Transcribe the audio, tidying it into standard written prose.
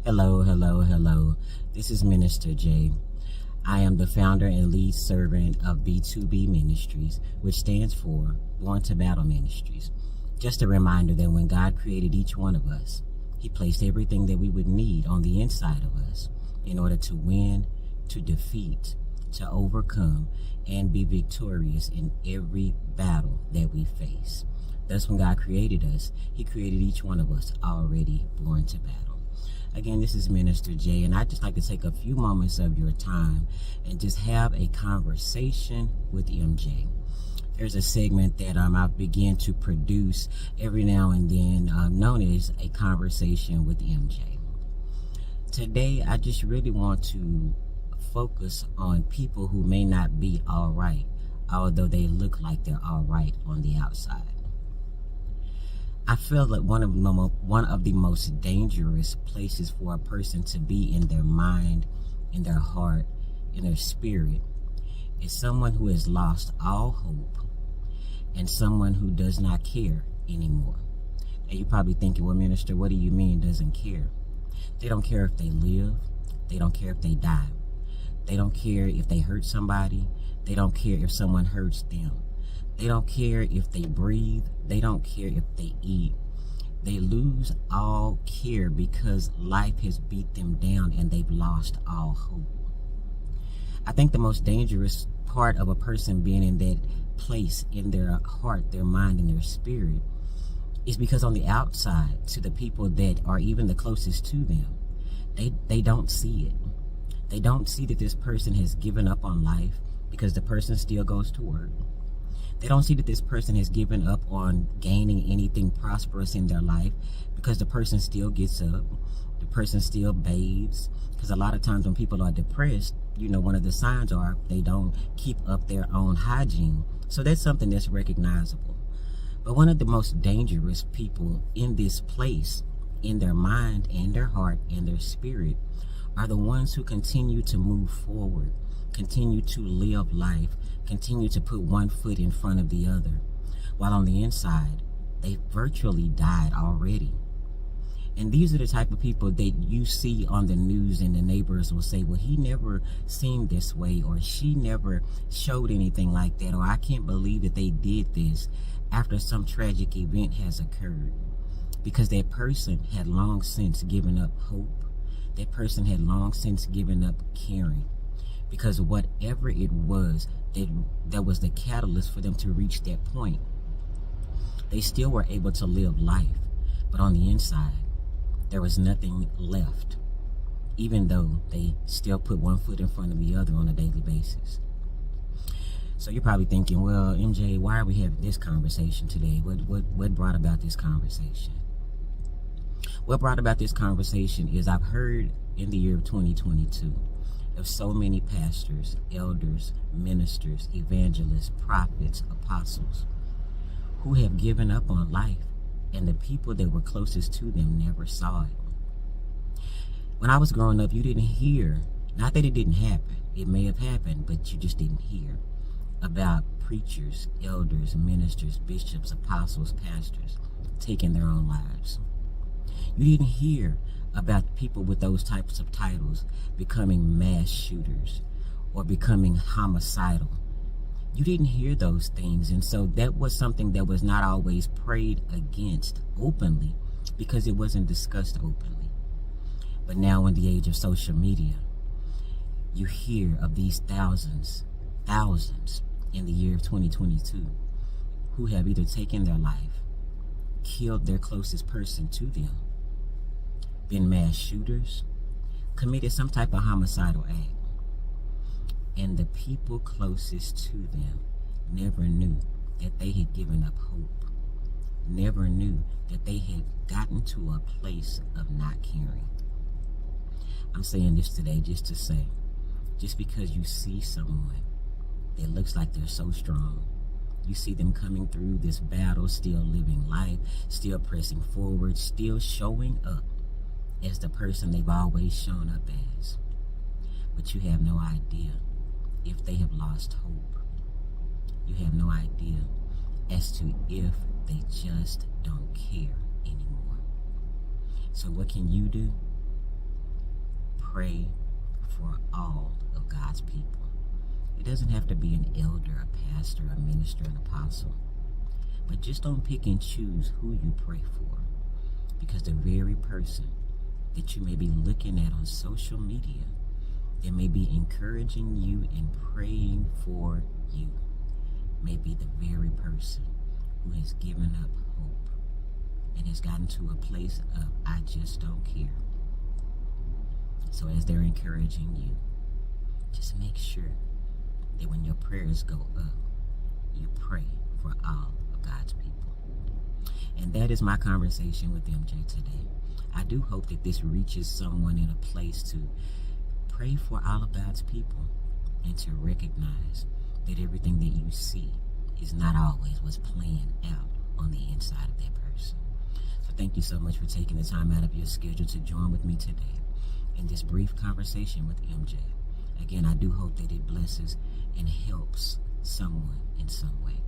Hello, hello, hello. This is Minister J. I am the founder and lead servant of B2B Ministries, which stands for Born to Battle Ministries. Just a reminder that when God created each one of us, He placed everything that we would need on the inside of us in order to win, to defeat, to overcome, and be victorious in every battle that we face. Thus, when God created us, He created each one of us already born to battle. Again, this is Minister J, and I'd just like to take a few moments of your time and just have a conversation with MJ. There's a segment that I begin to produce every now and then known as a conversation with MJ. Today, I just really want to focus on people who may not be all right, although they look like they're all right on the outside. I feel that one of the most dangerous places for a person to be in their mind, in their heart, in their spirit, is someone who has lost all hope and someone who does not care anymore. And you're probably thinking, well, Minister, what do you mean doesn't care? They don't care if they live. They don't care if they die. They don't care if they hurt somebody. They don't care if someone hurts them. They don't care if they breathe. They don't care if they eat. They lose all care because life has beat them down and they've lost all hope. I think the most dangerous part of a person being in that place in their heart, their mind, and their spirit is because on the outside, to the people that are even the closest to them, they don't see it. They don't see that this person has given up on life because the person still goes to work. They don't see that this person has given up on gaining anything prosperous in their life because the person still gets up, the person still bathes. Because a lot of times when people are depressed, one of the signs are they don't keep up their own hygiene. So that's something that's recognizable. But one of the most dangerous people in this place, in their mind and their heart and their spirit, are the ones who continue to move forward, continue to live life, continue to put one foot in front of the other, while on the inside, they virtually died already. And these are the type of people that you see on the news, and the neighbors will say, well, he never seemed this way, or she never showed anything like that, or I can't believe that they did this after some tragic event has occurred. Because that person had long since given up hope. That person had long since given up caring. Because whatever it was that was the catalyst for them to reach that point, they still were able to live life. But on the inside, there was nothing left, even though they still put one foot in front of the other on a daily basis. So you're probably thinking, well, MJ, why are we having this conversation today? What brought about this conversation? What brought about this conversation is I've heard in the year of 2022 of so many pastors, elders, ministers, evangelists, prophets, apostles who have given up on life, and the people that were closest to them never saw it. When I was growing up, you didn't hear, not that it didn't happen, it may have happened, but you just didn't hear about preachers, elders, ministers, bishops, apostles, pastors taking their own lives. You didn't hear about people with those types of titles becoming mass shooters or becoming homicidal. You didn't hear those things, and so that was something that was not always prayed against openly because it wasn't discussed openly. But now in the age of social media, you hear of these thousands in the year of 2022 who have either taken their life, killed their closest person to them, been mass shooters, committed some type of homicidal act. And the people closest to them never knew that they had given up hope, never knew that they had gotten to a place of not caring. I'm saying this today just to say, just because you see someone that looks like they're so strong, you see them coming through this battle, still living life, still pressing forward, still showing up as the person they've always shown up as. But you have no idea if they have lost hope. You have no idea as to if they just don't care anymore. So what can you do? pray for all of God's people. It doesn't have to be an elder, a pastor, a minister, an apostle. But just don't pick and choose who you pray for, because the very person that you may be looking at on social media that may be encouraging you and praying for you may be the very person who has given up hope and has gotten to a place of, I just don't care. So as they're encouraging you, just make sure that when your prayers go up, you pray for all of God's people. And that is my conversation with MJ today. I do hope that this reaches someone in a place to pray for all of God's people and to recognize that everything that you see is not always what's playing out on the inside of that person. So thank you so much for taking the time out of your schedule to join with me today in this brief conversation with MJ. Again, I do hope that it blesses and helps someone in some way.